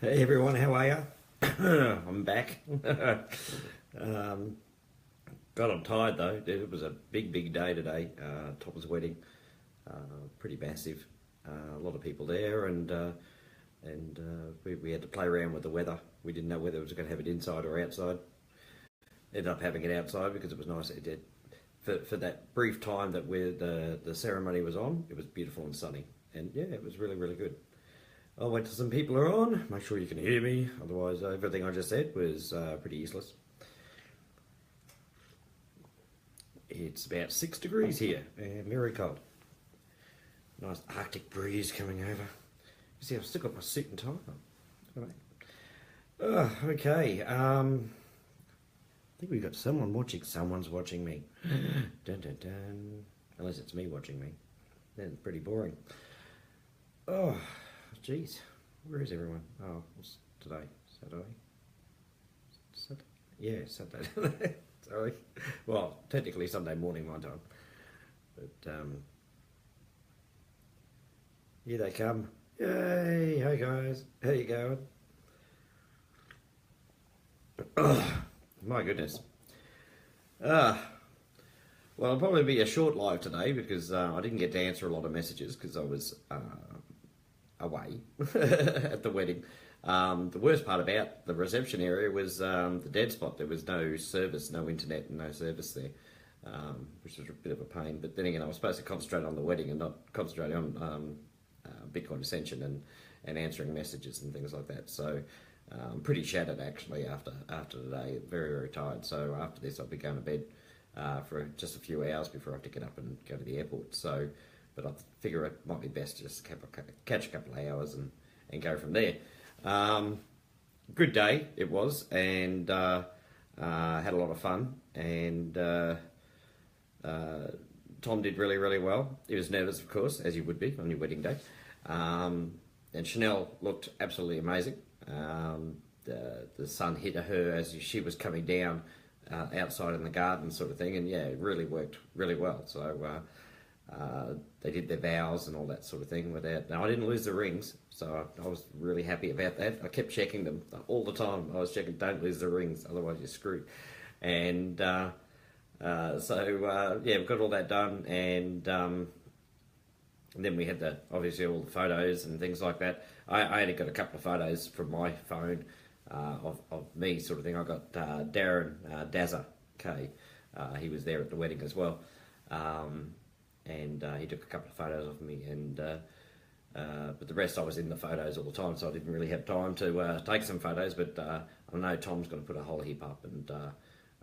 Hey everyone, how are you? I'm back. God, I'm tired though. It was a big day today. Tom's wedding, pretty massive. A lot of people there, and we had to play around with the weather. We didn't know whether it was going to have it inside or outside. Ended up having it outside because it was nice. It did for that brief time that the ceremony was on. It was beautiful and sunny, and yeah, it was really good. I'll wait till some people are on, make sure you can hear me, otherwise everything I just said was pretty useless. It's about 6 degrees here, and very cold. Nice Arctic breeze coming over. You see, I've still got my suit and tie on. Okay, I think we've got someone watching. Someone's watching me. Dun dun dun. Unless it's me watching me. Then it's pretty boring. Oh. Jeez, where is everyone? Oh, what's today? Saturday? Yeah, Saturday. Sorry. Well, technically Sunday morning my time. But, here they come. Yay! Hey guys, how you going? Oh, my goodness. Well, it'll probably be a short live today because I didn't get to answer a lot of messages because I was away at the wedding. The worst part about the reception area was the dead spot. There was no service, no internet and no service there, which was a bit of a pain. But then again, I was supposed to concentrate on the wedding and not concentrate on Bitcoin Ascension and answering messages and things like that. So I'm pretty shattered actually after today, very tired. So after this I'll be going to bed for just a few hours before I have to get up and go to the airport. So but I figure it might be best to just catch a couple of hours and go from there. Good day it was, and had a lot of fun, and Tom did really well. He was nervous, of course, as you would be on your wedding day. And Chanel looked absolutely amazing. The sun hit her as she was coming down outside in the garden sort of thing, and yeah, it really worked really well. So they did their vows and all that sort of thing without. Now I didn't lose the rings, so I was really happy about that. I kept checking them all the time. I was checking, don't lose the rings, otherwise you're screwed. And yeah, we got all that done, and then we had obviously all the photos and things like that. I only got a couple of photos from my phone of me sort of thing. I got Darren Dazza K. He was there at the wedding as well. And he took a couple of photos of me, and but the rest I was in the photos all the time, so I didn't really have time to take some photos. But I know Tom's going to put a whole heap up, and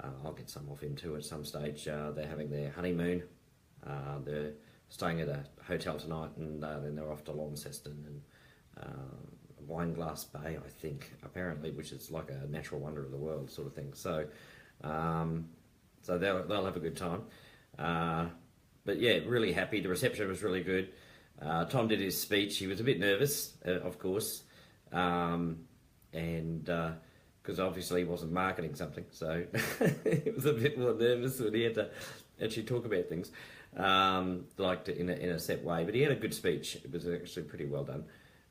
I'll get some off him too at some stage. They're having their honeymoon. They're staying at a hotel tonight, and then they're off to Launceston and Wineglass Bay, I think, apparently, which is like a natural wonder of the world sort of thing. So, so they'll have a good time. But yeah, really happy. The reception was really good. Tom did his speech. He was a bit nervous, of course, and because obviously he wasn't marketing something, so he was a bit more nervous when he had to actually talk about things, in a set way. But he had a good speech. It was actually pretty well done.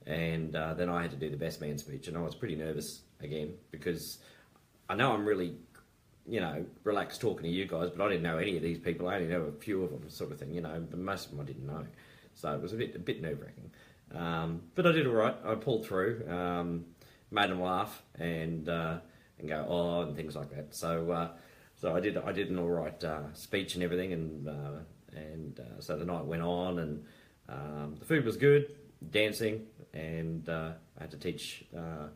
And then I had to do the best man speech, and I was pretty nervous again because I know I'm really, relaxed talking to you guys, but I didn't know any of these people. I only know a few of them, sort of thing, but most of them I didn't know. So it was a bit nerve-wracking. But I did all right. I pulled through, made them laugh, and go, oh, and things like that. So I did an all right speech and everything, and so the night went on, and the food was good, dancing, and I had to teach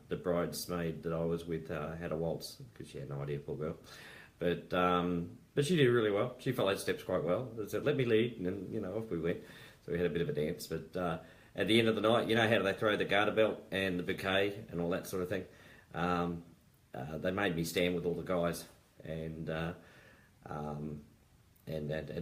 the bridesmaid that I was with how to waltz, because she had no idea, poor girl. But she did really well. She followed steps quite well. I said, let me lead, and then, off we went. So we had a bit of a dance. But at the end of the night, how do they throw the garter belt and the bouquet and all that sort of thing? They made me stand with all the guys, and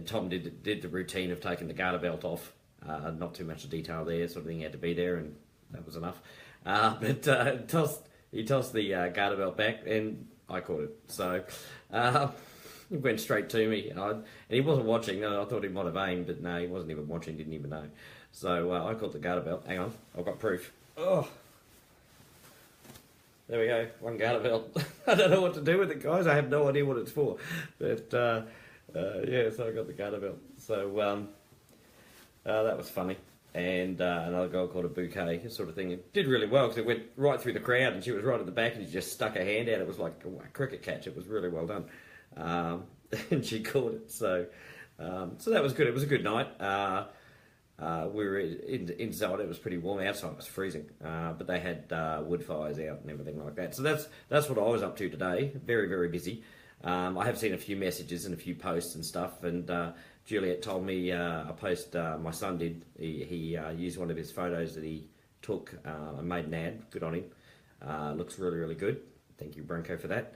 Tom did the routine of taking the garter belt off. Not too much detail there, sort of thing. He had to be there, and that was enough. He tossed the garter belt back, and I caught it. So he went straight to me, and he wasn't watching. I thought he might have aimed, but no, he wasn't even watching. Didn't even know. So I caught the garter belt. Hang on, I've got proof. Oh, there we go, one garter belt. I don't know what to do with it, guys. I have no idea what it's for. But yeah, so I got the garter belt. So that was funny. And another girl called a bouquet sort of thing. It did really well because it went right through the crowd and she was right at the back and she just stuck her hand out. It was like a cricket catch. It was really well done. And she caught it. So that was good. It was a good night. We were inside. It was pretty warm. Outside it was freezing. But they had wood fires out and everything like that. So that's what I was up to today. Very, very busy. I have seen a few messages and a few posts and stuff. And Juliet told me a post my son did. He used one of his photos that he took and made an ad. Good on him. Looks really, really good. Thank you, Branko, for that.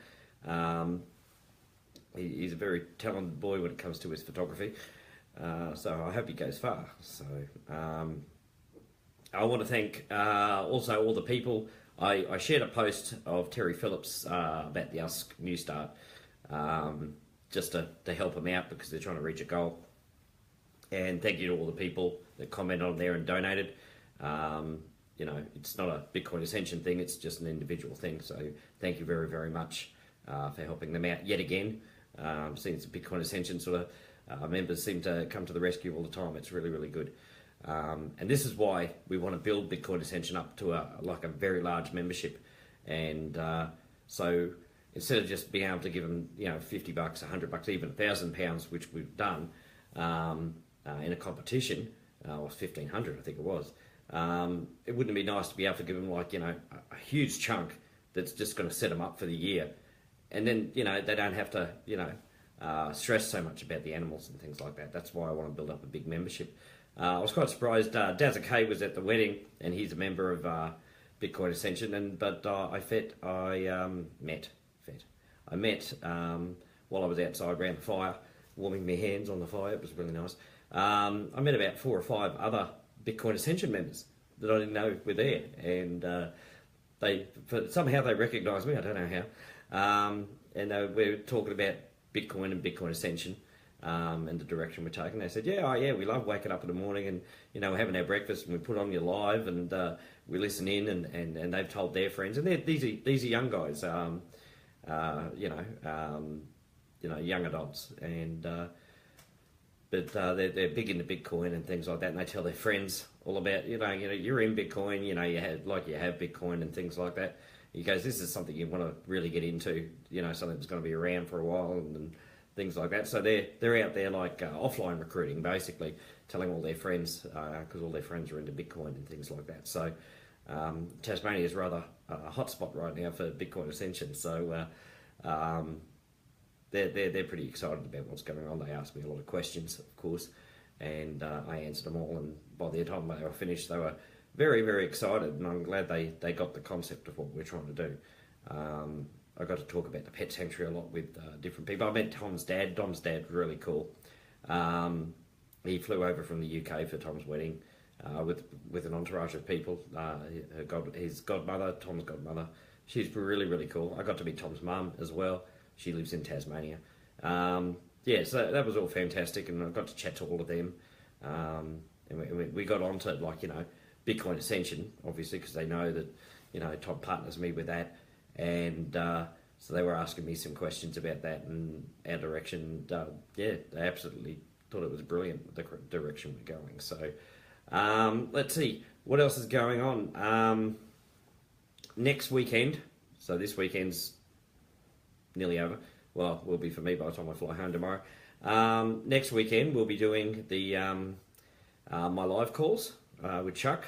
He's a very talented boy when it comes to his photography. So I hope he goes far. So I want to thank also all the people. I shared a post of Terry Phillips about the Ask New Start, just to help them out because they're trying to reach a goal. And thank you to all the people that commented on there and donated. You know, it's not a Bitcoin Ascension thing, it's just an individual thing. So thank you very, very much for helping them out yet again. Since the Bitcoin Ascension sort of members seem to come to the rescue all the time. It's really, really good. And this is why we want to build Bitcoin Ascension up to a very large membership. And so instead of just being able to give them, you know, $50, $100, even £1,000, which we've done in a competition, or 1,500, I think it was. It wouldn't it be nice to be able to give them, like, you know, a huge chunk that's just going to set them up for the year, and then, you know, they don't have to, you know, stress so much about the animals and things like that. That's why I want to build up a big membership. I was quite surprised. Dazza K was at the wedding, and he's a member of Bitcoin Ascension. But I met while I was outside around the fire, warming my hands on the fire. It was really nice. I met about 4 or 5 other Bitcoin Ascension members that I didn't know were there, and somehow they recognised me. I don't know how. And we were talking about Bitcoin and Bitcoin Ascension and the direction we're taking. They said, yeah, we love waking up in the morning and, you know, having our breakfast, and we put on your live and we listen in, and they've told their friends. And these are young guys, you know, young adults, and but they're big into Bitcoin and things like that, and they tell their friends all about, you know, you're in Bitcoin, you know, you have Bitcoin and things like that. He goes, this is something you want to really get into, you know, something that's going to be around for a while and things like that. So they're out there like offline recruiting, basically, telling all their friends, because all their friends are into Bitcoin and things like that. So Tasmania is rather a hotspot right now for Bitcoin Ascension. So they're pretty excited about what's going on. They asked me a lot of questions, of course, and I answered them all. And by the time they were finished, they were very, very excited, and I'm glad they got the concept of what we're trying to do. I got to talk about the pet sanctuary a lot with different people. I met Tom's dad. Tom's dad's really cool. He flew over from the UK for Tom's wedding with an entourage of people. His godmother, Tom's godmother, she's really, really cool. I got to meet Tom's mum as well. She lives in Tasmania. Yeah, so that was all fantastic, and I got to chat to all of them. And we got on to, like, you know, Bitcoin Ascension, obviously, because they know that, you know, Tom partners me with that. And so they were asking me some questions about that and our direction. Yeah, they absolutely thought it was brilliant, the direction we're going. So let's see, what else is going on? Next weekend, so this weekend's nearly over. Well, will be for me by the time I fly home tomorrow. Next weekend, we'll be doing the my live calls with Chuck,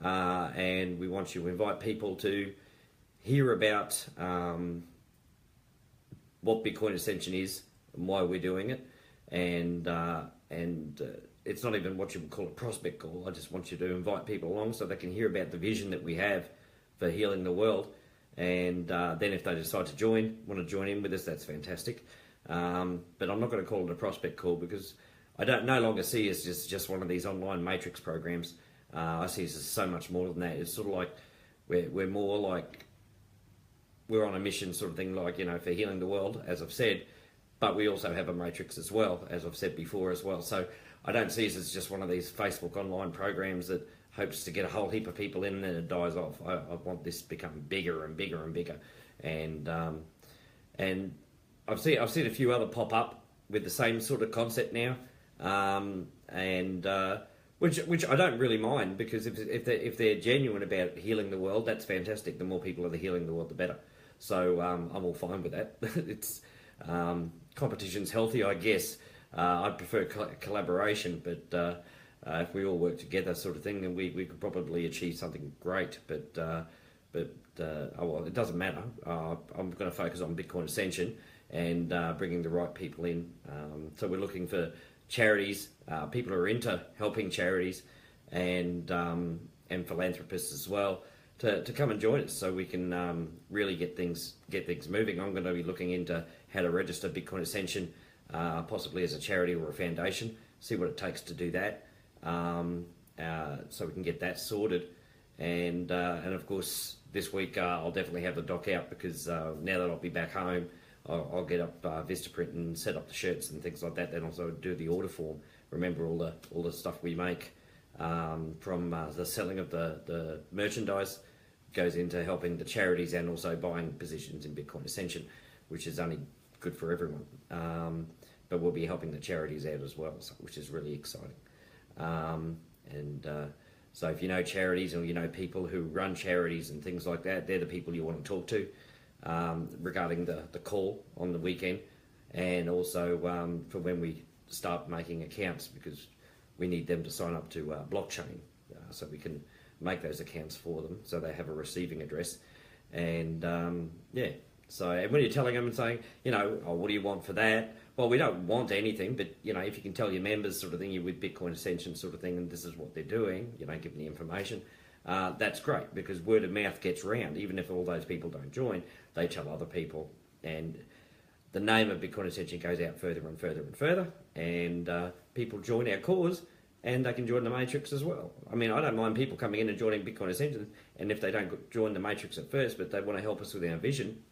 and we want you to invite people to hear about what Bitcoin Ascension is and why we're doing it, and it's not even what you would call a prospect call. I just want you to invite people along so they can hear about the vision that we have for healing the world, and then if they decide to want to join in with us, that's fantastic. But I'm not going to call it a prospect call because I no longer see it as just one of these online matrix programs. I see it as so much more than that. It's sort of like we're more like we're on a mission sort of thing, like, you know, for healing the world, as I've said, but we also have a matrix as well, as I've said before as well. So I don't see it as just one of these Facebook online programs that hopes to get a whole heap of people in and then it dies off. I want this to become bigger and bigger and bigger, and I've seen a few other pop up with the same sort of concept now, which I don't really mind, because if they're genuine about healing the world, that's fantastic. The more people are healing the world, the better. So I'm all fine with that. It's competition's healthy, I guess. I'd prefer collaboration, but if we all work together, sort of thing, then we could probably achieve something great. But oh well, it doesn't matter. I'm going to focus on Bitcoin Ascension and bringing the right people in. So we're looking for charities, people who are into helping charities, and philanthropists as well, to come and join us, so we can really get things moving. I'm going to be looking into how to register Bitcoin Ascension, possibly as a charity or a foundation. See what it takes to do that, so we can get that sorted. And of course, this week I'll definitely have the doc out, because now that I'll be back home, I'll get up Vistaprint and set up the shirts and things like that. Then also do the order form. Remember all the stuff we make from the selling of the merchandise goes into helping the charities, and also buying positions in Bitcoin Ascension, which is only good for everyone. But we'll be helping the charities out as well, which is really exciting. So if you know charities, or you know people who run charities and things like that, they're the people you want to talk to regarding the call on the weekend, and also for when we start making accounts, because we need them to sign up to blockchain, so we can make those accounts for them, so they have a receiving address. And yeah, so and when you're telling them and saying, oh, what do you want for that? Well, we don't want anything, but if you can tell your members, sort of thing, you're with Bitcoin Ascension sort of thing, and this is what they're doing, give them the information, that's great, because word of mouth gets round. Even if all those people don't join, they tell other people, and the name of Bitcoin Ascension goes out further and further and further, and people join our cause, and they can join the Matrix as well. I mean, I don't mind people coming in and joining Bitcoin Ascension, and if they don't join the Matrix at first, but they want to help us with our vision,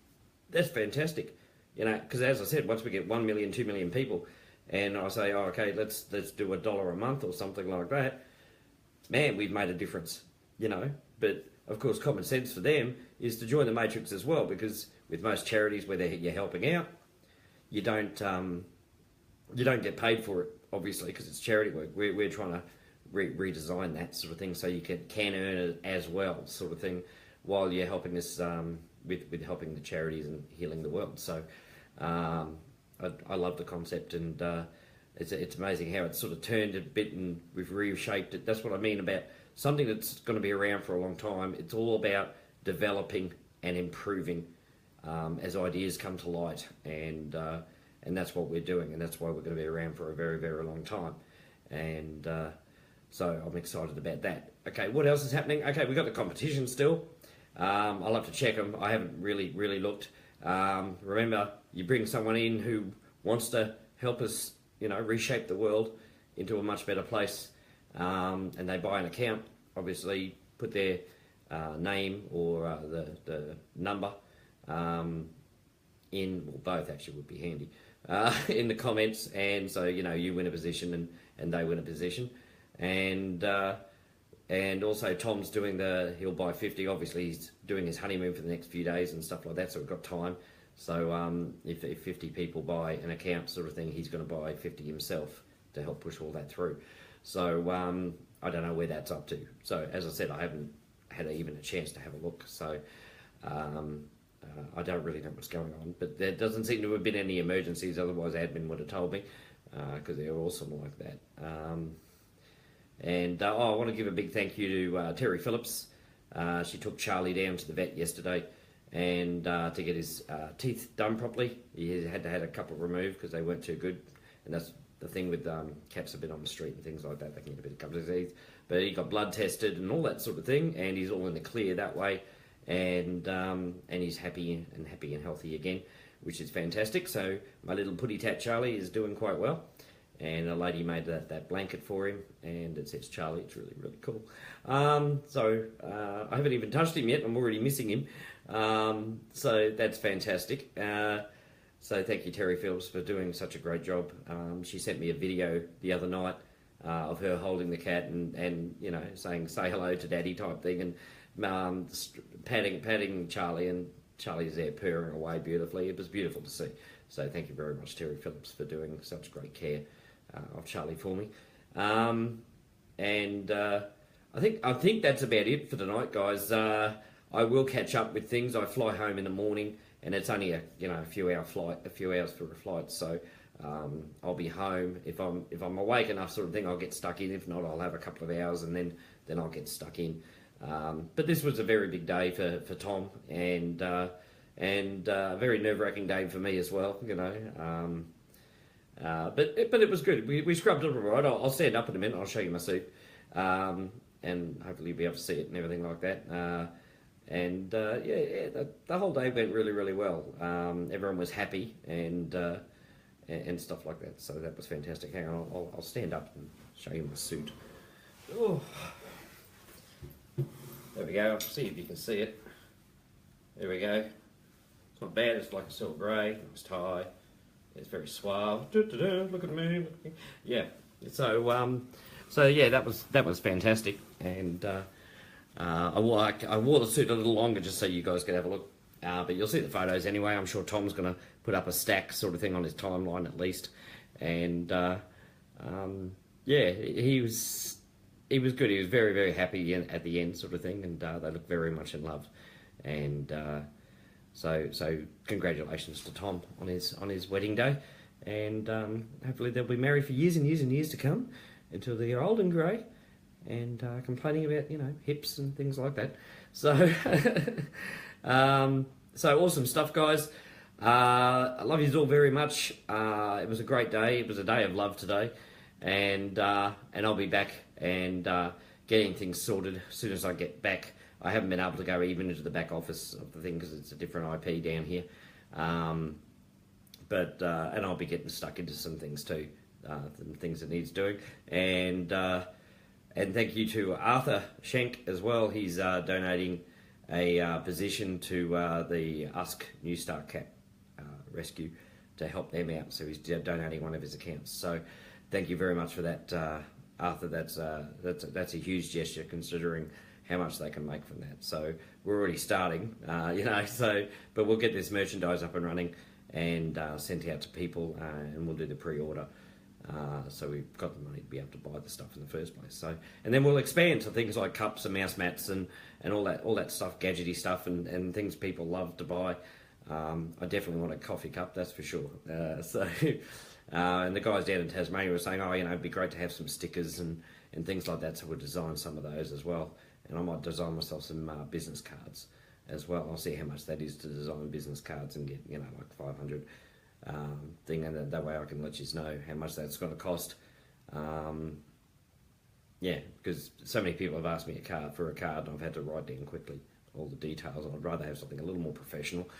that's fantastic. Because as I said, once we get 1 million, 2 million people, and I say, oh, okay, let's do $1 a month or something like that, man, we've made a difference, But of course, common sense for them is to join the Matrix as well, because with most charities where you're helping out, you don't get paid for it, obviously, because it's charity work. We're trying to redesign that sort of thing, so you can earn it as well, sort of thing, while you're helping us with helping the charities and healing the world. So I love the concept, and it's amazing how it's sort of turned a bit, and we've reshaped it. That's what I mean about something that's going to be around for a long time. It's all about developing and improving as ideas come to light, and that's what we're doing, and that's why we're going to be around for a very, very long time. And so I'm excited about that. Okay, what else is happening? Okay, we've got the competition still. I'll have to check them. I haven't really looked. Remember, you bring someone in who wants to help us, reshape the world into a much better place, and they buy an account, obviously put their name or the number in, or both actually would be handy, in the comments, and so you win a position and they win a position. And also Tom's doing he'll buy 50, obviously he's doing his honeymoon for the next few days and stuff like that, so we've got time. So if 50 people buy an account sort of thing, he's going to buy 50 himself to help push all that through. So I don't know where that's up to. So as I said, I haven't had even a chance to have a look, so I don't really know what's going on, but there doesn't seem to have been any emergencies, otherwise admin would have told me, because they're awesome like that. I want to give a big thank you to Terry Phillips. She took Charlie down to the vet yesterday, and to get his teeth done properly. He had to have a couple removed because they weren't too good, and that's the thing with cats a bit on the street and things like that. They can get a bit of gum disease, but he got blood tested and all that sort of thing, and he's all in the clear that way, and he's happy and healthy again, which is fantastic. So my little putty tat Charlie is doing quite well. And a lady made that blanket for him, and it says Charlie. It's really, really cool. So I haven't even touched him yet. I'm already missing him. So that's fantastic. So thank you, Terry Phillips, for doing such a great job. She sent me a video the other night of her holding the cat and you know, saying say hello to daddy type thing, and patting Charlie, and Charlie's there purring away beautifully. It was beautiful to see. So thank you very much, Terry Phillips, for doing such great care of Charlie for me. I think that's about it for tonight, guys. I will catch up with things. I fly home in the morning, and it's only a few hours for a flight. So I'll be home. If I'm awake enough, sort of thing, I'll get stuck in. If not, I'll have a couple of hours, and then I'll get stuck in. But this was a very big day for Tom, and a very nerve-wracking day for me as well. You know. But it was good. We scrubbed it all right. I'll stand up in a minute. I'll show you my suit, and hopefully you'll be able to see it and everything like that. The whole day went really, really well. Everyone was happy and stuff like that. So that was fantastic. Hang on, I'll stand up and show you my suit. Oh, there we go. See if you can see it. There we go. It's not bad. It's like a silver grey. Nice tie. It's very suave. Look at me. Yeah. So yeah, that was fantastic, and I wore the suit a little longer just so you guys could have a look. But you'll see the photos anyway. I'm sure Tom's going to put up a stack sort of thing on his timeline at least, and yeah, he was good. He was very, very happy at the end sort of thing, and they look very much in love, and. So congratulations to Tom on his wedding day, and hopefully they'll be married for years and years and years to come, until they're old and grey, and complaining about hips and things like that. So so awesome stuff, guys. I love you all very much. It was a great day. It was a day of love today, and I'll be back and getting things sorted as soon as I get back. I haven't been able to go even into the back office of the thing because it's a different IP down here. And I'll be getting stuck into some things too, some things that needs doing. And thank you to Arthur Schenk as well. He's donating a position to the Usk New Start Cat Rescue to help them out. So he's donating one of his accounts. So thank you very much for that, Arthur. That's a huge gesture considering how much they can make from that. So we're already starting, but we'll get this merchandise up and running and sent out to people, and we'll do the pre-order. So we've got the money to be able to buy the stuff in the first place. So, and then we'll expand to things like cups and mouse mats and all that stuff, gadgety stuff, and things people love to buy. I definitely want a coffee cup, that's for sure. And the guys down in Tasmania were saying, it'd be great to have some stickers and things like that. So we'll design some of those as well. And I might design myself some business cards as well. I'll see how much that is to design business cards and get, like 500 thing, and that way I can let you know how much that's going to cost. Yeah, because so many people have asked me for a card, and I've had to write down quickly all the details. I'd rather have something a little more professional,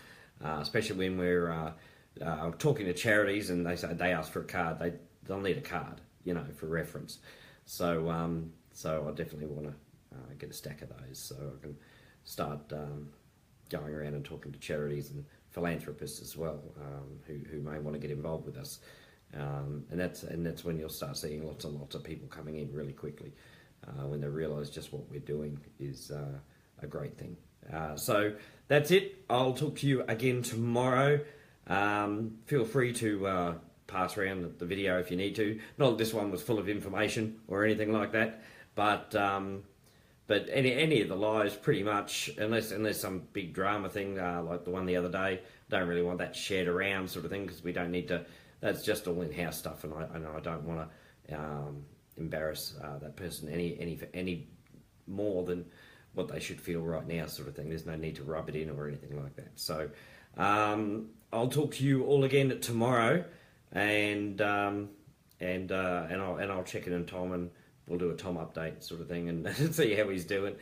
especially when we're talking to charities and they ask for a card. They'll need a card, for reference. So I definitely want to get a stack of those so I can start going around and talking to charities and philanthropists as well, who may want to get involved with us, and that's when you'll start seeing lots and lots of people coming in really quickly when they realise just what we're doing is a great thing. So that's it. I'll talk to you again tomorrow. Feel free to pass around the video if you need to. Not that this one was full of information or anything like that, but any of the lives, pretty much, unless some big drama thing like the one the other day, don't really want that shared around sort of thing, because we don't need to. That's just all in-house stuff, and I don't want to embarrass that person any more than what they should feel right now, sort of thing. There's no need to rub it in or anything like that. So I'll talk to you all again tomorrow, and I'll check in on Tom, and we'll do a Tom update sort of thing and see how he's doing,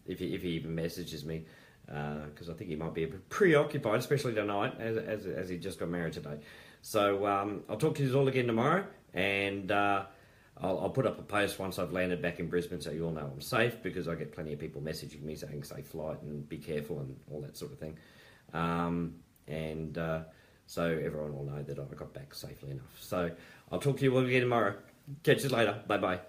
if he even messages me, because I think he might be a bit preoccupied, especially tonight, as he just got married today. So I'll talk to you all again tomorrow, and I'll put up a post once I've landed back in Brisbane so you all know I'm safe, because I get plenty of people messaging me saying safe flight and be careful and all that sort of thing. So everyone will know that I got back safely enough. So I'll talk to you all again tomorrow. Catch you later. Bye bye.